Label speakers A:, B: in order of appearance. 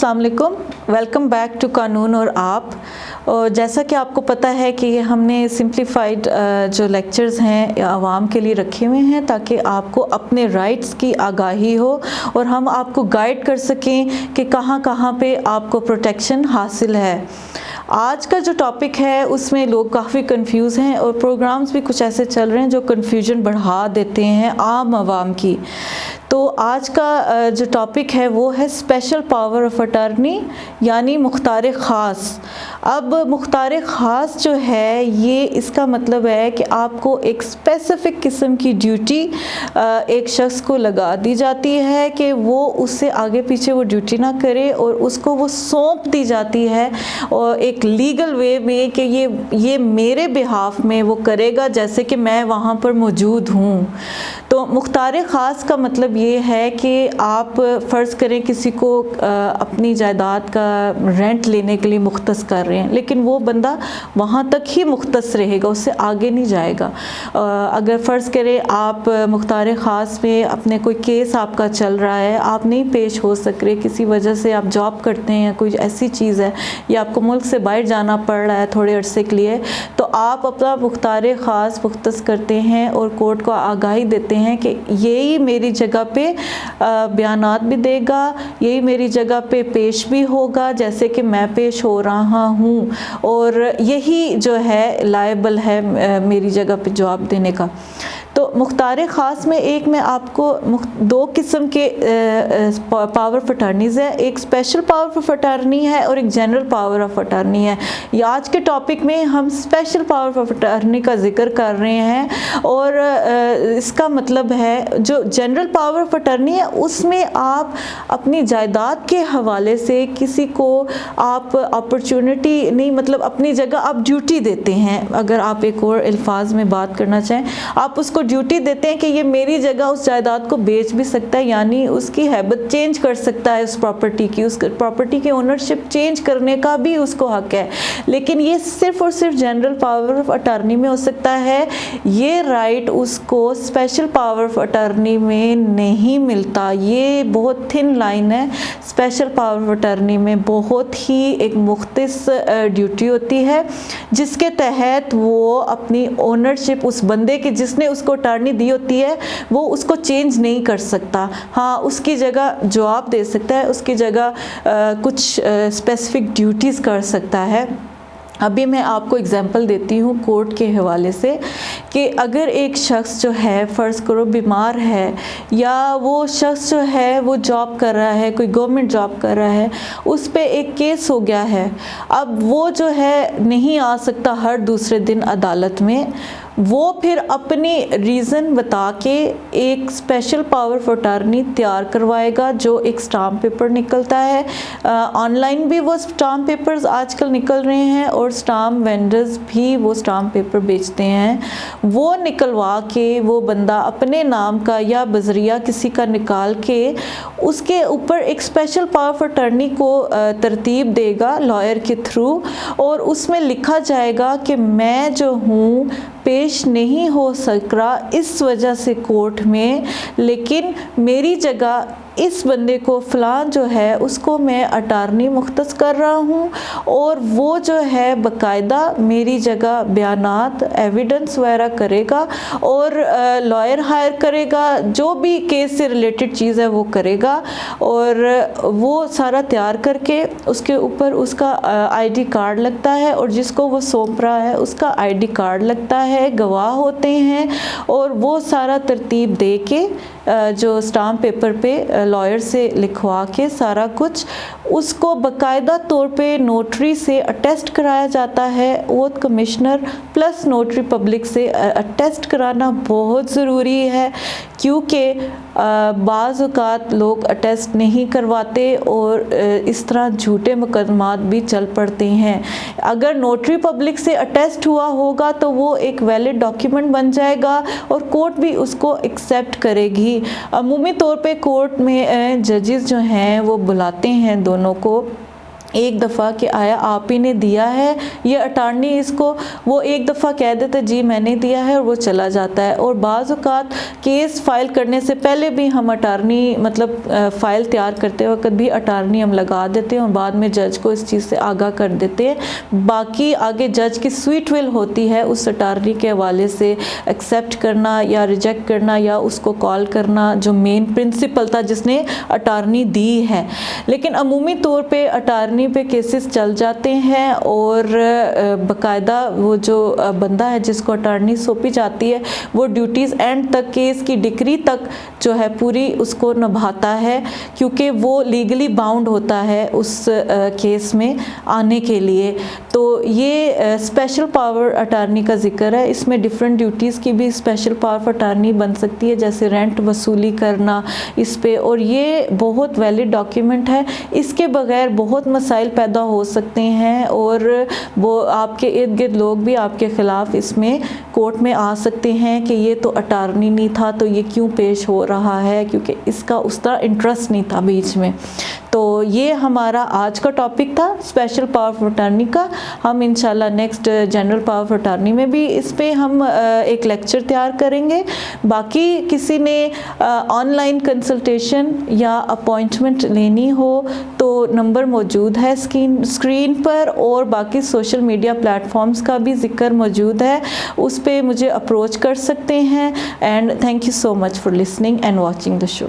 A: अस्सलाम वालेकुम, welcome back to कानून और आप। और जैसा कि आपको पता है कि हमने सिंप्लीफाइड जो लेक्चर्स हैं आवाम के लिए रखे हुए हैं ताकि आपको अपने राइट्स की आगाही हो और हम आपको गाइड कर सकें कि कहाँ कहाँ पे आपको प्रोटेक्शन हासिल है। आज का जो टॉपिक है उसमें लोग काफ़ी कंफ्यूज हैं और प्रोग्राम्स भी कुछ ऐसे चल रहे हैं जो कन्फ्यूजन बढ़ा देते हैं आम आवाम की। तो आज का जो टॉपिक है वो है स्पेशल पावर ऑफ अटॉर्नी यानी मुख्तार ख़ास। अब मुख्तार ख़ास जो है ये इसका मतलब है कि आपको एक स्पेसिफ़िक किस्म की ड्यूटी एक शख्स को लगा दी जाती है कि वो उससे आगे पीछे वो ड्यूटी ना करे और उसको वो सौंप दी जाती है और एक लीगल वे में कि ये मेरे बिहाफ में वो करेगा जैसे कि मैं वहाँ पर मौजूद हूँ। तो मुख्तार ख़ास का मतलब ये है कि आप फ़र्ज़ करें किसी को अपनी जायदाद का रेंट लेने के लिए मुख्तस कर रहे हैं, लेकिन वो बंदा वहाँ तक ही मुख्तस रहेगा, उससे आगे नहीं जाएगा। अगर फ़र्ज़ करें आप मुख्तार ख़ास में अपने कोई केस आपका चल रहा है, आप नहीं पेश हो सक रहे किसी वजह से, आप जॉब करते हैं, कोई ऐसी चीज़ है या आपको मुल्क से बाहर जाना पड़ रहा है थोड़े अरसे के लिए, तो आप अपना मुख्तार ख़ास मुख्तस करते हैं और कोर्ट को आगाही देते हैं कि यही मेरी जगह पे बयानात भी देगा, यही मेरी जगह पे पेश भी होगा जैसे कि मैं पेश हो रहा हूँ, और यही जो है लायबल है मेरी जगह पे जवाब देने का। तो मुख्तार ख़ास में एक मैं आपको दो किस्म के पावर ऑफ अटॉर्नीज़ है, एक स्पेशल पावर ऑफ अटॉर्नी है और एक जनरल पावर ऑफ अटॉर्नी है। ये आज के टॉपिक में हम स्पेशल पावर ऑफ अटॉर्नी का जिक्र कर रहे हैं और इसका मतलब है जो जनरल पावर ऑफ अटॉर्नी है उसमें आप अपनी जायदाद के हवाले से किसी को आप अपॉर्चुनिटी नहीं, मतलब अपनी जगह आप ड्यूटी देते हैं। अगर आप एक और अल्फाज में बात करना चाहें, आप उसको ड्यूटी देते हैं कि ये मेरी जगह उस जायदाद को बेच भी सकता है, यानी उसकी हैबिट चेंज कर सकता है, उस प्रॉपर्टी की ओनरशिप चेंज करने का भी उसको हक है। लेकिन ये सिर्फ और सिर्फ जनरल पावर ऑफ अटॉर्नी में हो सकता है, ये राइट उसको स्पेशल पावर ऑफ अटॉर्नी में नहीं मिलता। ये बहुत थिन लाइन है। स्पेशल पावर ऑफ अटॉर्नी में बहुत ही एक मुख्तस ड्यूटी होती है जिसके तहत वो अपनी ओनरशिप उस बंदे की जिसने उसको अटॉर्नी दी होती है वो उसको चेंज नहीं कर सकता। हाँ, उसकी जगह जवाब दे सकता है, उसकी जगह कुछ स्पेसिफिक ड्यूटीज़ कर सकता है। अभी मैं आपको एग्जांपल देती हूँ कोर्ट के हवाले से कि अगर एक शख्स जो है फ़र्ज़ करो बीमार है या वो शख्स जो है वो जॉब कर रहा है, कोई गवर्नमेंट जॉब कर रहा है, उस पे एक केस हो गया है, अब वो जो है नहीं आ सकता हर दूसरे दिन अदालत में, वो फिर अपनी रीज़न बता के एक स्पेशल पावर ऑफ अटॉर्नी तैयार करवाएगा जो एक स्टाम्प पेपर निकलता है। ऑनलाइन भी वो स्टाम्प पेपर्स आजकल निकल रहे हैं और स्टाम्प वेंडर्स भी वो स्टाम्प पेपर बेचते हैं। वो निकलवा के वो बंदा अपने नाम का या बजरिया किसी का निकाल के उसके ऊपर एक स्पेशल पावर ऑफ अटॉर्नी को तरतीब देगा लॉयर के थ्रू, और उसमें लिखा जाएगा कि मैं जो हूँ पेश नहीं हो सक रहा इस वजह से कोर्ट में, लेकिन मेरी जगह इस बंदे को फ़लाँ जो है उसको मैं अटॉर्नी मुख्तस कर रहा हूँ और वो जो है बाकायदा मेरी जगह बयानात एविडेंस वगैरह करेगा और लॉयर हायर करेगा, जो भी केस से रिलेटेड चीज़ है वो करेगा, और वो सारा तैयार करके उसके ऊपर उसका आईडी कार्ड लगता है और जिसको वो सौंप रहा है उसका आईडी कार्ड लगता है, गवाह होते हैं, और वो सारा तरतीब दे के जो स्टाम्प पेपर पे लॉयर से लिखवा के सारा कुछ उसको बाकायदा तौर पे नोटरी से अटेस्ट कराया जाता है। Oath commissioner plus notary public से अटेस्ट कराना बहुत ज़रूरी है, क्योंकि बाज़ औक़ात लोग अटेस्ट नहीं करवाते और इस तरह झूठे मुकदमात भी चल पड़ते हैं। अगर नोटरी पब्लिक से अटेस्ट हुआ होगा तो वो एक वैलिड डॉक्यूमेंट बन जाएगा और कोर्ट भी उसको एक्सेप्ट करेगी। अमूमी तौर पे कोर्ट में जजेस जो हैं वो बुलाते हैं दोनों को ایک دفعہ کہ آیا آپ ہی نے دیا ہے یہ اٹارنی اس کو، وہ ایک دفعہ کہہ دیتا جی میں نے دیا ہے اور وہ چلا جاتا ہے. اور بعض اوقات کیس فائل کرنے سے پہلے بھی ہم اٹارنی مطلب فائل تیار کرتے وقت بھی اٹارنی ہم لگا دیتے ہیں اور بعد میں جج کو اس چیز سے آگاہ کر دیتے ہیں. باقی آگے جج کی سویٹ ول ہوتی ہے اس اٹارنی کے حوالے سے ایکسیپٹ کرنا یا ریجیکٹ کرنا یا اس کو کال کرنا جو مین پرنسپل تھا جس نے اٹارنی دی ہے. لیکن عمومی طور پہ اٹارنی پہ کیسز چل جاتے ہیں اور باقاعدہ وہ جو بندہ ہے جس کو اٹارنی سونپی جاتی ہے وہ ڈیوٹیز اینڈ تک کیس کی ڈگری تک جو ہے پوری اس کو نبھاتا ہے کیونکہ وہ لیگلی باؤنڈ ہوتا ہے اس کیس میں آنے کے لیے. تو یہ اسپیشل پاور اٹارنی کا ذکر ہے. اس میں ڈفرینٹ ڈیوٹیز کی بھی اسپیشل پاور اٹارنی بن سکتی ہے جیسے رینٹ وصولی کرنا اس پہ، اور یہ بہت ویلڈ ڈاکیومنٹ ہے. اس کے بغیر بہت مسائل پیدا ہو سکتے ہیں اور وہ آپ کے ارد گرد لوگ بھی آپ کے خلاف اس میں کورٹ میں آ سکتے ہیں کہ یہ تو اٹارنی نہیں تھا تو یہ کیوں پیش ہو رہا ہے، کیونکہ اس کا اس طرح انٹرسٹ نہیں تھا بیچ میں. تو یہ ہمارا آج کا ٹاپک تھا اسپیشل پاور آف اٹارنی کا. ہم انشاءاللہ next general power of attorney میں بھی اس پہ ہم ایک لیکچر تیار کریں گے. باقی کسی نے آن لائن کنسلٹیشن یا اپوائنٹمنٹ لینی ہو تو نمبر موجود ہے اسکرین پر، اور باقی سوشل میڈیا پلیٹ فارمز کا بھی ذکر موجود ہے، اس پہ مجھے اپروچ کر سکتے ہیں. And thank you so much for listening and watching the show.